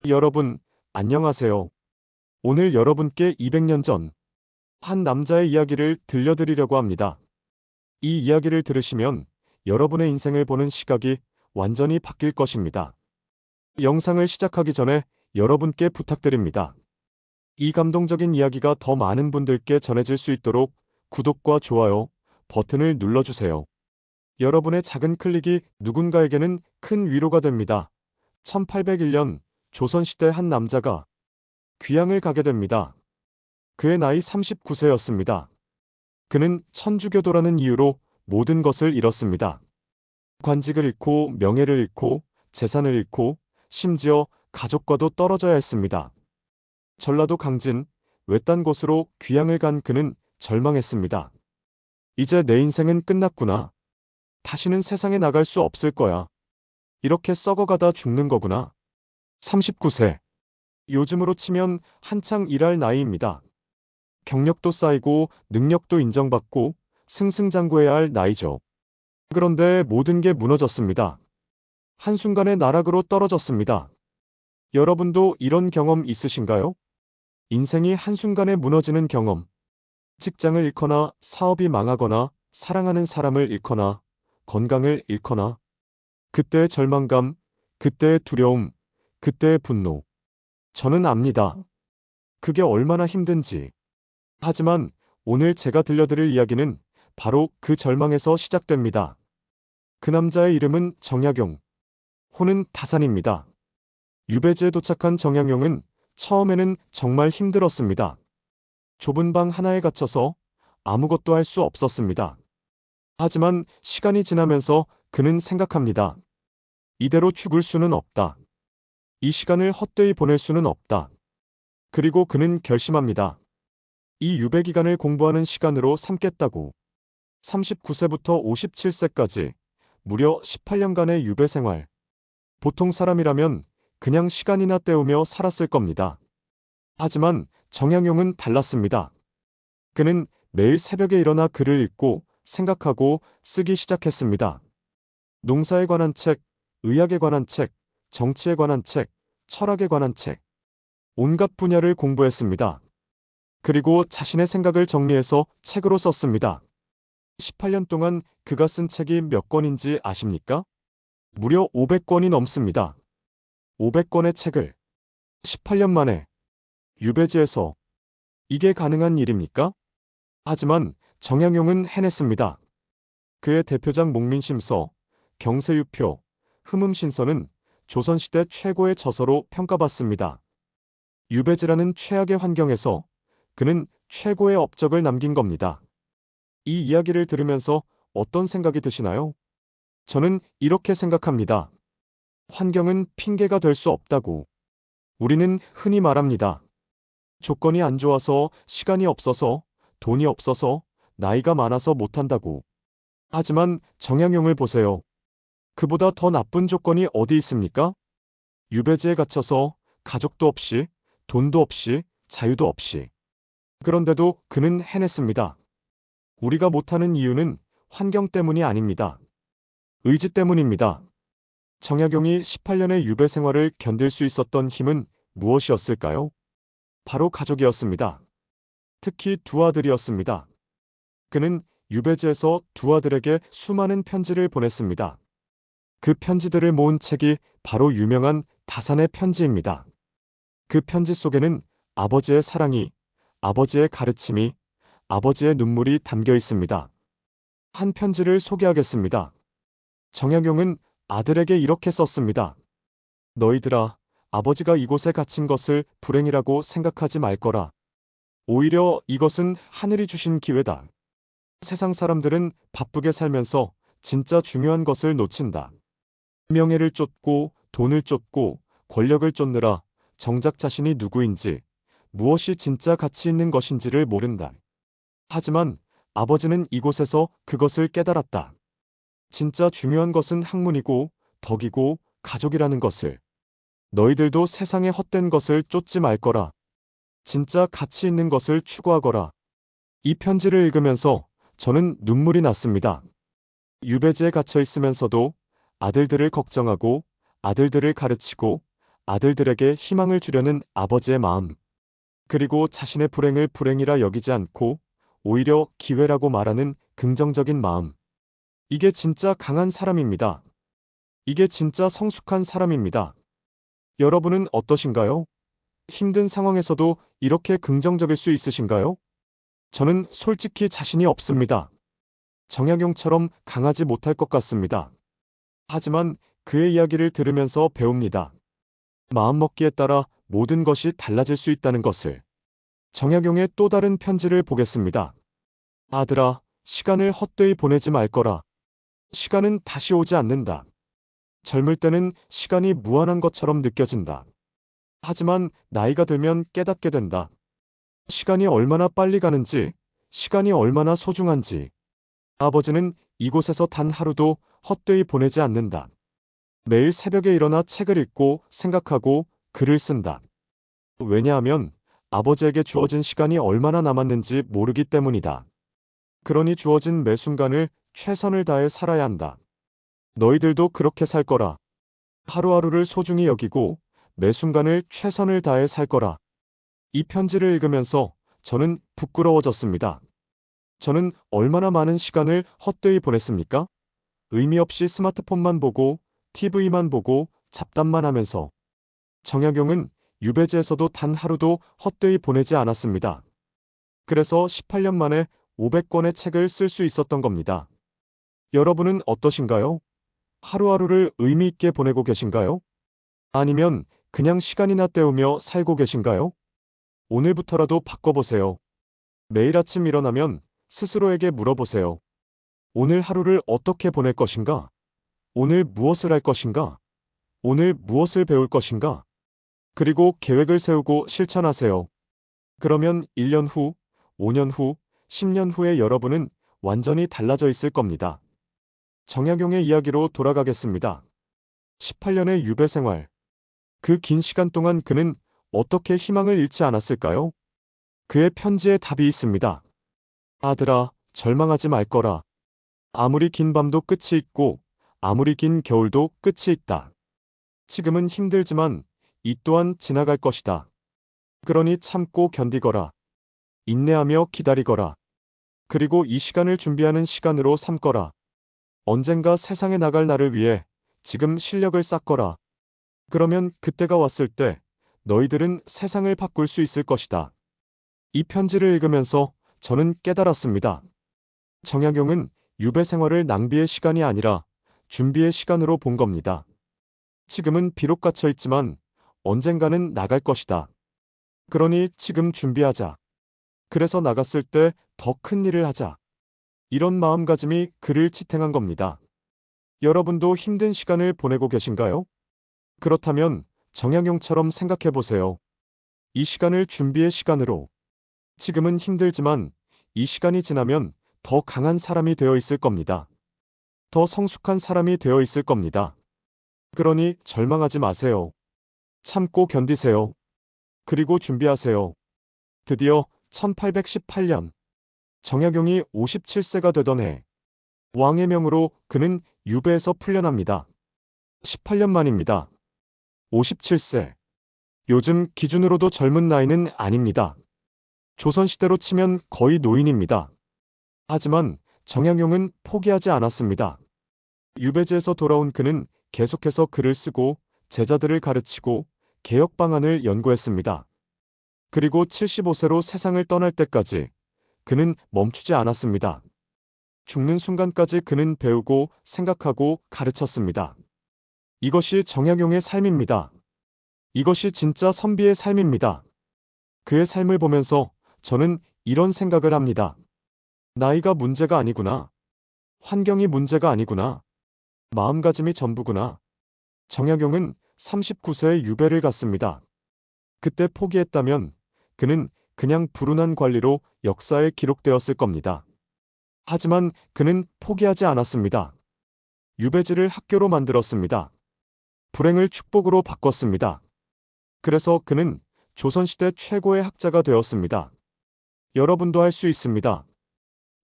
여러분, 안녕하세요. 오늘 여러분께 200년 전 한 남자의 이야기를 들려드리려고 합니다. 이 이야기를 들으시면 여러분의 인생을 보는 시각이 완전히 바뀔 것입니다. 영상을 시작하기 전에 여러분께 부탁드립니다. 이 감동적인 이야기가 더 많은 분들께 전해질 수 있도록 구독과 좋아요 버튼을 눌러주세요. 여러분의 작은 클릭이 누군가에게는 큰 위로가 됩니다. 1801년 조선시대 한 남자가 귀향을 가게 됩니다. 그의 나이 39세였습니다. 그는 천주교도라는 이유로 모든 것을 잃었습니다. 관직을 잃고 명예를 잃고 재산을 잃고 심지어 가족과도 떨어져야 했습니다. 전라도 강진, 외딴 곳으로 귀향을 간 그는 절망했습니다. 이제 내 인생은 끝났구나. 다시는 세상에 나갈 수 없을 거야. 이렇게 썩어가다 죽는 거구나. 39세. 요즘으로 치면 한창 일할 나이입니다. 경력도 쌓이고 능력도 인정받고 승승장구해야 할 나이죠. 그런데 모든 게 무너졌습니다. 한순간에 나락으로 떨어졌습니다. 여러분도 이런 경험 있으신가요? 인생이 한순간에 무너지는 경험. 직장을 잃거나 사업이 망하거나 사랑하는 사람을 잃거나 건강을 잃거나 그때의 절망감, 그때의 두려움, 그때의 분노. 저는 압니다. 그게 얼마나 힘든지. 하지만 오늘 제가 들려드릴 이야기는 바로 그 절망에서 시작됩니다. 그 남자의 이름은 정약용. 호는 다산입니다. 유배지에 도착한 정약용은 처음에는 정말 힘들었습니다. 좁은 방 하나에 갇혀서 아무것도 할 수 없었습니다. 하지만 시간이 지나면서 그는 생각합니다. 이대로 죽을 수는 없다. 이 시간을 헛되이 보낼 수는 없다. 그리고 그는 결심합니다. 이 유배 기간을 공부하는 시간으로 삼겠다고. 39세부터 57세까지 무려 18년간의 유배 생활. 보통 사람이라면 그냥 시간이나 때우며 살았을 겁니다. 하지만 정약용은 달랐습니다. 그는 매일 새벽에 일어나 글을 읽고 생각하고 쓰기 시작했습니다. 농사에 관한 책, 의학에 관한 책, 정치에 관한 책, 철학에 관한 책. 온갖 분야를 공부했습니다. 그리고 자신의 생각을 정리해서 책으로 썼습니다. 18년 동안 그가 쓴 책이 몇 권인지 아십니까? 무려 500권이 넘습니다. 500권의 책을 18년 만에 유배지에서. 이게 가능한 일입니까? 하지만 정약용은 해냈습니다. 그의 대표작 목민심서, 경세유표, 흠음신서는 조선시대 최고의 저서로 평가받습니다. 유배지라는 최악의 환경에서 그는 최고의 업적을 남긴 겁니다. 이 이야기를 들으면서 어떤 생각이 드시나요? 저는 이렇게 생각합니다. 환경은 핑계가 될 수 없다고. 우리는 흔히 말합니다. 조건이 안 좋아서, 시간이 없어서, 돈이 없어서, 나이가 많아서 못한다고. 하지만 정약용을 보세요. 그보다 더 나쁜 조건이 어디 있습니까? 유배지에 갇혀서 가족도 없이, 돈도 없이, 자유도 없이. 그런데도 그는 해냈습니다. 우리가 못하는 이유는 환경 때문이 아닙니다. 의지 때문입니다. 정약용이 18년의 유배 생활을 견딜 수 있었던 힘은 무엇이었을까요? 바로 가족이었습니다. 특히 두 아들이었습니다. 그는 유배지에서 두 아들에게 수많은 편지를 보냈습니다. 그 편지들을 모은 책이 바로 유명한 다산의 편지입니다. 그 편지 속에는 아버지의 사랑이, 아버지의 가르침이, 아버지의 눈물이 담겨 있습니다. 한 편지를 소개하겠습니다. 정약용은 아들에게 이렇게 썼습니다. 너희들아, 아버지가 이곳에 갇힌 것을 불행이라고 생각하지 말거라. 오히려 이것은 하늘이 주신 기회다. 세상 사람들은 바쁘게 살면서 진짜 중요한 것을 놓친다. 명예를 쫓고 돈을 쫓고 권력을 쫓느라 정작 자신이 누구인지, 무엇이 진짜 가치 있는 것인지를 모른다. 하지만 아버지는 이곳에서 그것을 깨달았다. 진짜 중요한 것은 학문이고 덕이고 가족이라는 것을. 너희들도 세상의 헛된 것을 쫓지 말거라. 진짜 가치 있는 것을 추구하거라. 이 편지를 읽으면서 저는 눈물이 났습니다. 유배지에 갇혀 있으면서도 아들들을 걱정하고 아들들을 가르치고 아들들에게 희망을 주려는 아버지의 마음, 그리고 자신의 불행을 불행이라 여기지 않고 오히려 기회라고 말하는 긍정적인 마음. 이게 진짜 강한 사람입니다. 이게 진짜 성숙한 사람입니다. 여러분은 어떠신가요? 힘든 상황에서도 이렇게 긍정적일 수 있으신가요? 저는 솔직히 자신이 없습니다. 정약용처럼 강하지 못할 것 같습니다. 하지만 그의 이야기를 들으면서 배웁니다. 마음먹기에 따라 모든 것이 달라질 수 있다는 것을. 정약용의 또 다른 편지를 보겠습니다. 아들아, 시간을 헛되이 보내지 말 거라. 시간은 다시 오지 않는다. 젊을 때는 시간이 무한한 것처럼 느껴진다. 하지만 나이가 들면 깨닫게 된다. 시간이 얼마나 빨리 가는지, 시간이 얼마나 소중한지. 아버지는 이곳에서 단 하루도 헛되이 보내지 않는다. 매일 새벽에 일어나 책을 읽고 생각하고 글을 쓴다. 왜냐하면 아버지에게 주어진 시간이 얼마나 남았는지 모르기 때문이다. 그러니 주어진 매 순간을 최선을 다해 살아야 한다. 너희들도 그렇게 살 거라. 하루하루를 소중히 여기고 매 순간을 최선을 다해 살 거라. 이 편지를 읽으면서 저는 부끄러워졌습니다. 저는 얼마나 많은 시간을 헛되이 보냈습니까? 의미 없이 스마트폰만 보고 TV만 보고 잡담만 하면서. 정약용은 유배지에서도 단 하루도 헛되이 보내지 않았습니다. 그래서 18년 만에 500권의 책을 쓸 수 있었던 겁니다. 여러분은 어떠신가요? 하루하루를 의미 있게 보내고 계신가요? 아니면 그냥 시간이나 때우며 살고 계신가요? 오늘부터라도 바꿔보세요. 매일 아침 일어나면 스스로에게 물어보세요. 오늘 하루를 어떻게 보낼 것인가? 오늘 무엇을 할 것인가? 오늘 무엇을 배울 것인가? 그리고 계획을 세우고 실천하세요. 그러면 1년 후, 5년 후, 10년 후에 여러분은 완전히 달라져 있을 겁니다. 정약용의 이야기로 돌아가겠습니다. 18년의 유배 생활. 그 긴 시간 동안 그는 어떻게 희망을 잃지 않았을까요? 그의 편지에 답이 있습니다. 아들아, 절망하지 말 거라. 아무리 긴 밤도 끝이 있고, 아무리 긴 겨울도 끝이 있다. 지금은 힘들지만 이 또한 지나갈 것이다. 그러니 참고 견디거라. 인내하며 기다리거라. 그리고 이 시간을 준비하는 시간으로 삼거라. 언젠가 세상에 나갈 나를 위해 지금 실력을 쌓거라. 그러면 그때가 왔을 때 너희들은 세상을 바꿀 수 있을 것이다. 이 편지를 읽으면서 저는 깨달았습니다. 정약용은 유배 생활을 낭비의 시간이 아니라 준비의 시간으로 본 겁니다. 지금은 비록 갇혀 있지만 언젠가는 나갈 것이다. 그러니 지금 준비하자. 그래서 나갔을 때 더 큰 일을 하자. 이런 마음가짐이 그를 지탱한 겁니다. 여러분도 힘든 시간을 보내고 계신가요? 그렇다면 정약용처럼 생각해 보세요. 이 시간을 준비의 시간으로. 지금은 힘들지만 이 시간이 지나면 더 강한 사람이 되어 있을 겁니다. 더 성숙한 사람이 되어 있을 겁니다. 그러니 절망하지 마세요. 참고 견디세요. 그리고 준비하세요. 드디어 1818년 정약용이 57세가 되던 해 왕의 명으로 그는 유배에서 풀려납니다. 18년 만입니다. 57세. 요즘 기준으로도 젊은 나이는 아닙니다. 조선시대로 치면 거의 노인입니다. 하지만 정약용은 포기하지 않았습니다. 유배지에서 돌아온 그는 계속해서 글을 쓰고 제자들을 가르치고 개혁 방안을 연구했습니다. 그리고 75세로 세상을 떠날 때까지 그는 멈추지 않았습니다. 죽는 순간까지 그는 배우고 생각하고 가르쳤습니다. 이것이 정약용의 삶입니다. 이것이 진짜 선비의 삶입니다. 그의 삶을 보면서 저는 이런 생각을 합니다. 나이가 문제가 아니구나. 환경이 문제가 아니구나. 마음가짐이 전부구나. 정약용은 39세에 유배를 갔습니다. 그때 포기했다면 그는 그냥 불운한 관리로 역사에 기록되었을 겁니다. 하지만 그는 포기하지 않았습니다. 유배지를 학교로 만들었습니다. 불행을 축복으로 바꿨습니다. 그래서 그는 조선시대 최고의 학자가 되었습니다. 여러분도 할 수 있습니다.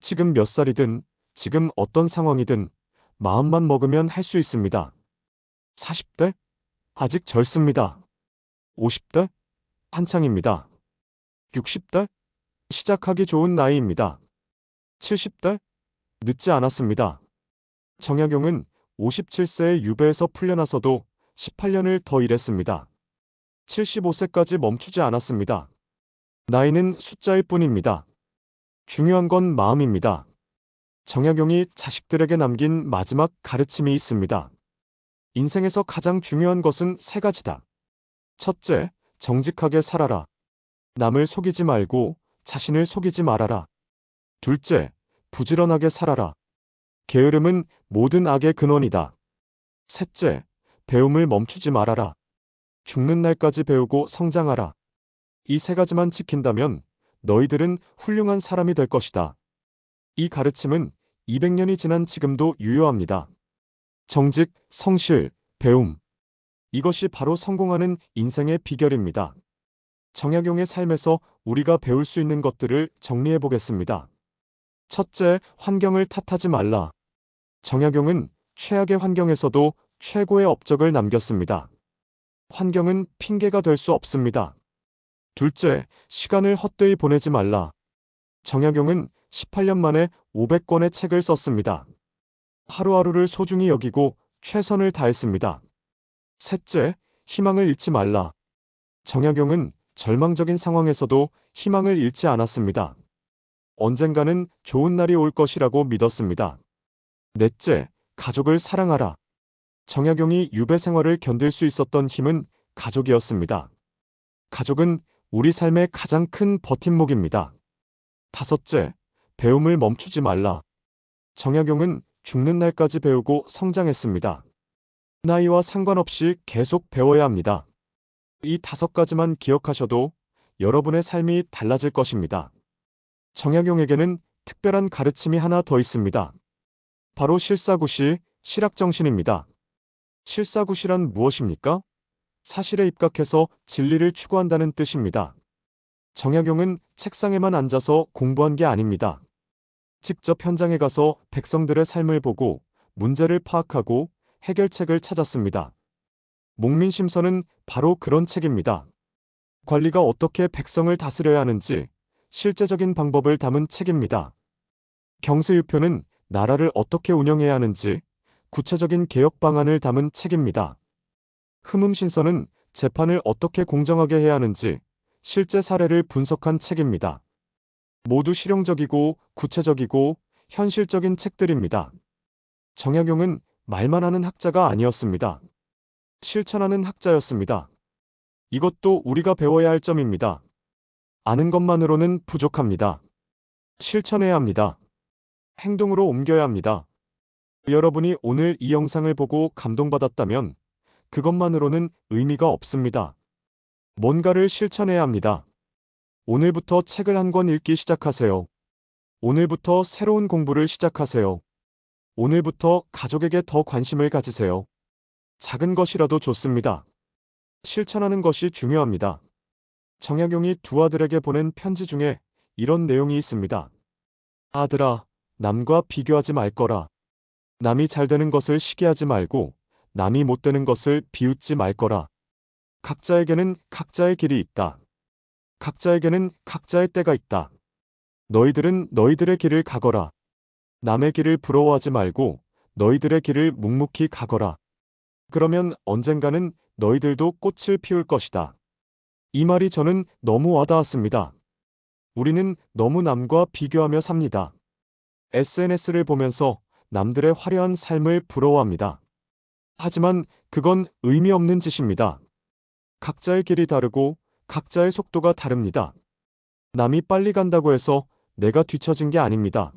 지금 몇 살이든, 지금 어떤 상황이든 마음만 먹으면 할 수 있습니다. 40대? 아직 젊습니다. 50대? 한창입니다. 60대? 시작하기 좋은 나이입니다. 70대? 늦지 않았습니다. 정약용은 57세에 유배에서 풀려나서도 18년을 더 일했습니다. 75세까지 멈추지 않았습니다. 나이는 숫자일 뿐입니다. 중요한 건 마음입니다. 정약용이 자식들에게 남긴 마지막 가르침이 있습니다. 인생에서 가장 중요한 것은 세 가지다. 첫째, 정직하게 살아라. 남을 속이지 말고 자신을 속이지 말아라. 둘째, 부지런하게 살아라. 게으름은 모든 악의 근원이다. 셋째, 배움을 멈추지 말아라. 죽는 날까지 배우고 성장하라. 이 세 가지만 지킨다면 너희들은 훌륭한 사람이 될 것이다. 이 가르침은 200년이 지난 지금도 유효합니다. 정직, 성실, 배움. 이것이 바로 성공하는 인생의 비결입니다. 정약용의 삶에서 우리가 배울 수 있는 것들을 정리해 보겠습니다. 첫째, 환경을 탓하지 말라. 정약용은 최악의 환경에서도 최고의 업적을 남겼습니다. 환경은 핑계가 될 수 없습니다. 둘째, 시간을 헛되이 보내지 말라. 정약용은 18년 만에 500권의 책을 썼습니다. 하루하루를 소중히 여기고 최선을 다했습니다. 셋째, 희망을 잃지 말라. 정약용은 절망적인 상황에서도 희망을 잃지 않았습니다. 언젠가는 좋은 날이 올 것이라고 믿었습니다. 넷째, 가족을 사랑하라. 정약용이 유배 생활을 견딜 수 있었던 힘은 가족이었습니다. 가족은 우리 삶의 가장 큰 버팀목입니다. 다섯째, 배움을 멈추지 말라. 정약용은 죽는 날까지 배우고 성장했습니다. 나이와 상관없이 계속 배워야 합니다. 이 5가지만 기억하셔도 여러분의 삶이 달라질 것입니다. 정약용에게는 특별한 가르침이 하나 더 있습니다. 바로 실사구시, 실학정신입니다. 실사구시란 무엇입니까? 사실에 입각해서 진리를 추구한다는 뜻입니다. 정약용은 책상에만 앉아서 공부한 게 아닙니다. 직접 현장에 가서 백성들의 삶을 보고 문제를 파악하고 해결책을 찾았습니다. 목민심서는 바로 그런 책입니다. 관리가 어떻게 백성을 다스려야 하는지 실제적인 방법을 담은 책입니다. 경세유표는 나라를 어떻게 운영해야 하는지 구체적인 개혁 방안을 담은 책입니다. 흠음신서는 재판을 어떻게 공정하게 해야 하는지 실제 사례를 분석한 책입니다. 모두 실용적이고 구체적이고 현실적인 책들입니다. 정약용은 말만 하는 학자가 아니었습니다. 실천하는 학자였습니다. 이것도 우리가 배워야 할 점입니다. 아는 것만으로는 부족합니다. 실천해야 합니다. 행동으로 옮겨야 합니다. 여러분이 오늘 이 영상을 보고 감동받았다면 그것만으로는 의미가 없습니다. 뭔가를 실천해야 합니다. 오늘부터 책을 한 권 읽기 시작하세요. 오늘부터 새로운 공부를 시작하세요. 오늘부터 가족에게 더 관심을 가지세요. 작은 것이라도 좋습니다. 실천하는 것이 중요합니다. 정약용이 두 아들에게 보낸 편지 중에 이런 내용이 있습니다. 아들아, 남과 비교하지 말 거라. 남이 잘 되는 것을 시기하지 말고 남이 못 되는 것을 비웃지 말 거라. 각자에게는 각자의 길이 있다. 각자에게는 각자의 때가 있다. 너희들은 너희들의 길을 가거라. 남의 길을 부러워하지 말고 너희들의 길을 묵묵히 가거라. 그러면 언젠가는 너희들도 꽃을 피울 것이다. 이 말이 저는 너무 와닿았습니다. 우리는 너무 남과 비교하며 삽니다. SNS를 보면서 남들의 화려한 삶을 부러워합니다. 하지만 그건 의미 없는 짓입니다. 각자의 길이 다르고 각자의 속도가 다릅니다. 남이 빨리 간다고 해서 내가 뒤처진 게 아닙니다.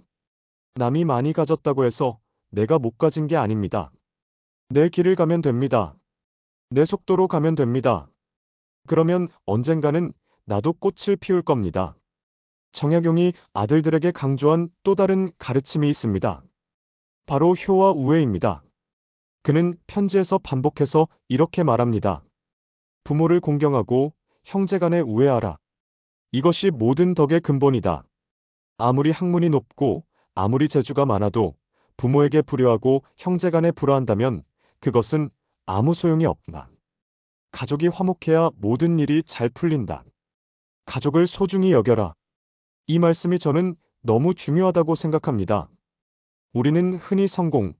남이 많이 가졌다고 해서 내가 못 가진 게 아닙니다. 내 길을 가면 됩니다. 내 속도로 가면 됩니다. 그러면 언젠가는 나도 꽃을 피울 겁니다. 정약용이 아들들에게 강조한 또 다른 가르침이 있습니다. 바로 효와 우애입니다. 그는 편지에서 반복해서 이렇게 말합니다. 부모를 공경하고 형제간에 우애하라. 이것이 모든 덕의 근본이다. 아무리 학문이 높고 아무리 재주가 많아도 부모에게 불효하고 형제간에 불화한다면 그것은 아무 소용이 없다. 가족이 화목해야 모든 일이 잘 풀린다. 가족을 소중히 여겨라. 이 말씀이 저는 너무 중요하다고 생각합니다. 우리는 흔히 성공,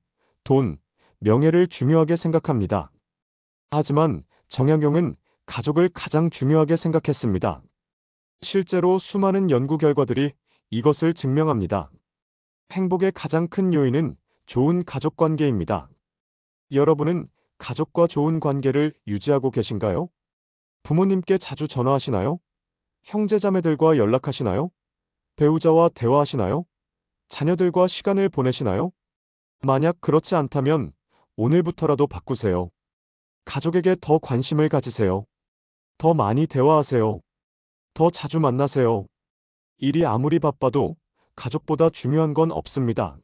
돈, 명예를 중요하게 생각합니다. 하지만 정약용은 가족을 가장 중요하게 생각했습니다. 실제로 수많은 연구 결과들이 이것을 증명합니다. 행복의 가장 큰 요인은 좋은 가족 관계입니다. 여러분은 가족과 좋은 관계를 유지하고 계신가요? 부모님께 자주 전화하시나요? 형제자매들과 연락하시나요? 배우자와 대화하시나요? 자녀들과 시간을 보내시나요? 만약 그렇지 않다면 오늘부터라도 바꾸세요. 가족에게 더 관심을 가지세요. 더 많이 대화하세요. 더 자주 만나세요. 일이 아무리 바빠도 가족보다 중요한 건 없습니다.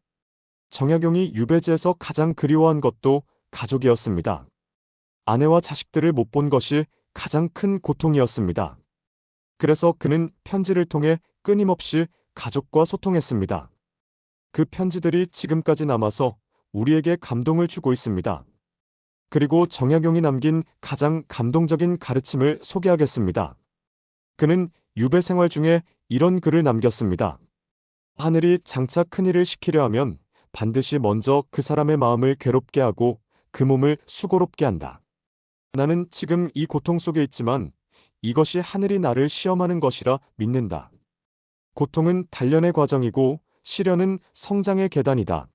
정약용이 유배지에서 가장 그리워한 것도 가족이었습니다. 아내와 자식들을 못 본 것이 가장 큰 고통이었습니다. 그래서 그는 편지를 통해 끊임없이 가족과 소통했습니다. 그 편지들이 지금까지 남아서 우리에게 감동을 주고 있습니다. 그리고 정약용이 남긴 가장 감동적인 가르침을 소개하겠습니다. 그는 유배 생활 중에 이런 글을 남겼습니다. 하늘이 장차 큰일을 시키려 하면 반드시 먼저 그 사람의 마음을 괴롭게 하고 그 몸을 수고롭게 한다. 나는 지금 이 고통 속에 있지만 이것이 하늘이 나를 시험하는 것이라 믿는다. 고통은 단련의 과정이고 시련은 성장의 계단이다.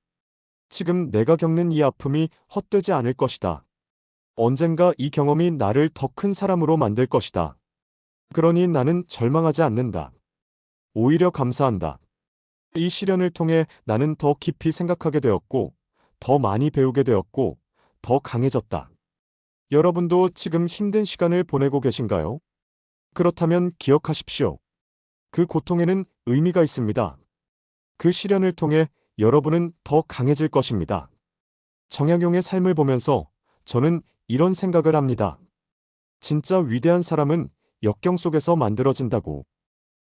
지금 내가 겪는 이 아픔이 헛되지 않을 것이다. 언젠가 이 경험이 나를 더 큰 사람으로 만들 것이다. 그러니 나는 절망하지 않는다. 오히려 감사한다. 이 시련을 통해 나는 더 깊이 생각하게 되었고, 더 많이 배우게 되었고, 더 강해졌다. 여러분도 지금 힘든 시간을 보내고 계신가요? 그렇다면 기억하십시오. 그 고통에는 의미가 있습니다. 그 시련을 통해 여러분은 더 강해질 것입니다. 정약용의 삶을 보면서 저는 이런 생각을 합니다. 진짜 위대한 사람은 역경 속에서 만들어진다고.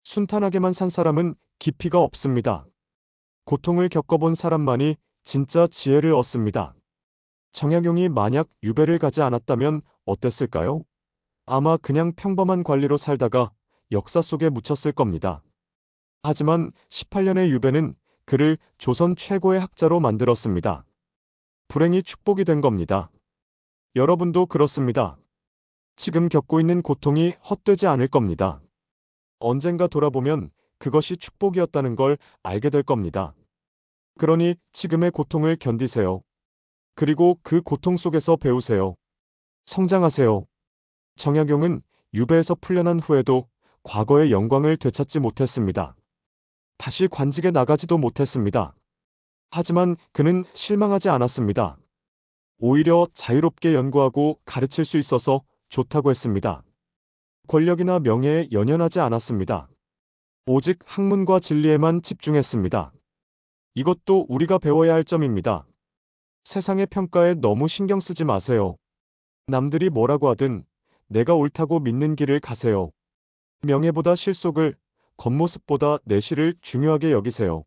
순탄하게만 산 사람은 깊이가 없습니다. 고통을 겪어본 사람만이 진짜 지혜를 얻습니다. 정약용이 만약 유배를 가지 않았다면 어땠을까요? 아마 그냥 평범한 관리로 살다가 역사 속에 묻혔을 겁니다. 하지만 18년의 유배는 그를 조선 최고의 학자로 만들었습니다. 불행이 축복이 된 겁니다. 여러분도 그렇습니다. 지금 겪고 있는 고통이 헛되지 않을 겁니다. 언젠가 돌아보면 그것이 축복이었다는 걸 알게 될 겁니다. 그러니 지금의 고통을 견디세요. 그리고 그 고통 속에서 배우세요. 성장하세요. 정약용은 유배에서 풀려난 후에도 과거의 영광을 되찾지 못했습니다. 다시 관직에 나가지도 못했습니다. 하지만 그는 실망하지 않았습니다. 오히려 자유롭게 연구하고 가르칠 수 있어서 좋다고 했습니다. 권력이나 명예에 연연하지 않았습니다. 오직 학문과 진리에만 집중했습니다. 이것도 우리가 배워야 할 점입니다. 세상의 평가에 너무 신경 쓰지 마세요. 남들이 뭐라고 하든 내가 옳다고 믿는 길을 가세요. 명예보다 실속을, 겉모습보다 내실을 중요하게 여기세요.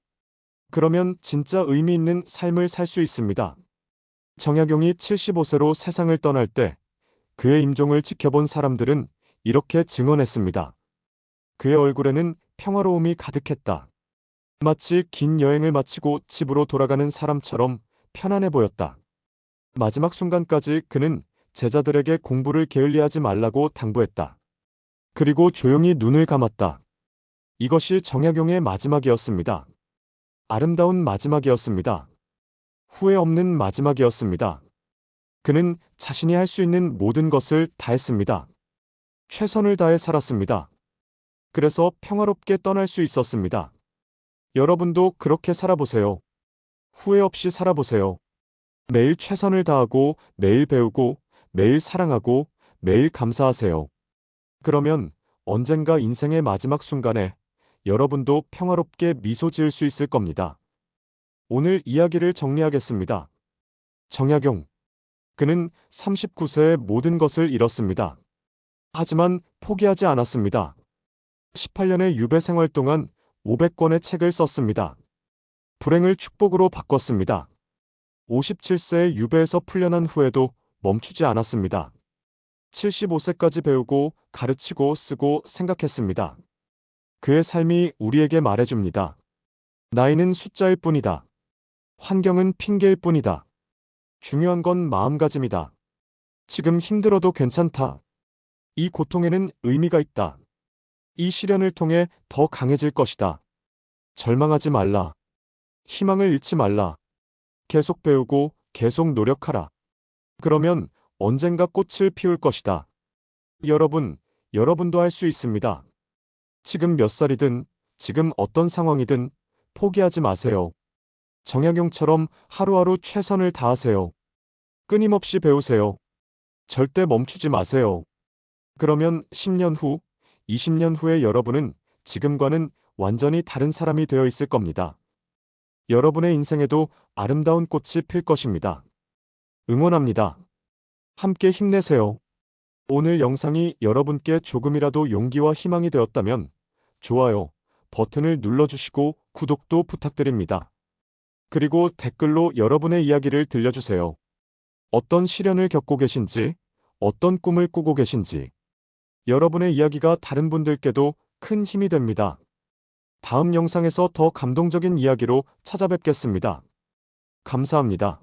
그러면 진짜 의미 있는 삶을 살 수 있습니다. 정약용이 75세로 세상을 떠날 때 그의 임종을 지켜본 사람들은 이렇게 증언했습니다. 그의 얼굴에는 평화로움이 가득했다. 마치 긴 여행을 마치고 집으로 돌아가는 사람처럼 편안해 보였다. 마지막 순간까지 그는 제자들에게 공부를 게을리하지 말라고 당부했다. 그리고 조용히 눈을 감았다. 이것이 정약용의 마지막이었습니다. 아름다운 마지막이었습니다. 후회 없는 마지막이었습니다. 그는 자신이 할 수 있는 모든 것을 다했습니다. 최선을 다해 살았습니다. 그래서 평화롭게 떠날 수 있었습니다. 여러분도 그렇게 살아보세요. 후회 없이 살아보세요. 매일 최선을 다하고 매일 배우고 매일 사랑하고 매일 감사하세요. 그러면 언젠가 인생의 마지막 순간에 여러분도 평화롭게 미소 지을 수 있을 겁니다. 오늘 이야기를 정리하겠습니다. 정약용. 그는 39세에 모든 것을 잃었습니다. 하지만 포기하지 않았습니다. 18년의 유배 생활 동안 500권의 책을 썼습니다. 불행을 축복으로 바꿨습니다. 57세에 유배에서 풀려난 후에도 멈추지 않았습니다. 75세까지 배우고 가르치고 쓰고 생각했습니다. 그의 삶이 우리에게 말해줍니다. 나이는 숫자일 뿐이다. 환경은 핑계일 뿐이다. 중요한 건 마음가짐이다. 지금 힘들어도 괜찮다. 이 고통에는 의미가 있다. 이 시련을 통해 더 강해질 것이다. 절망하지 말라. 희망을 잃지 말라. 계속 배우고 계속 노력하라. 그러면 언젠가 꽃을 피울 것이다. 여러분도 할 수 있습니다. 지금 몇 살이든, 지금 어떤 상황이든 포기하지 마세요. 정약용처럼 하루하루 최선을 다하세요. 끊임없이 배우세요. 절대 멈추지 마세요. 그러면 10년 후, 20년 후의 여러분은 지금과는 완전히 다른 사람이 되어 있을 겁니다. 여러분의 인생에도 아름다운 꽃이 필 것입니다. 응원합니다. 함께 힘내세요. 오늘 영상이 여러분께 조금이라도 용기와 희망이 되었다면 좋아요 버튼을 눌러주시고 구독도 부탁드립니다. 그리고 댓글로 여러분의 이야기를 들려주세요. 어떤 시련을 겪고 계신지, 어떤 꿈을 꾸고 계신지, 여러분의 이야기가 다른 분들께도 큰 힘이 됩니다. 다음 영상에서 더 감동적인 이야기로 찾아뵙겠습니다. 감사합니다.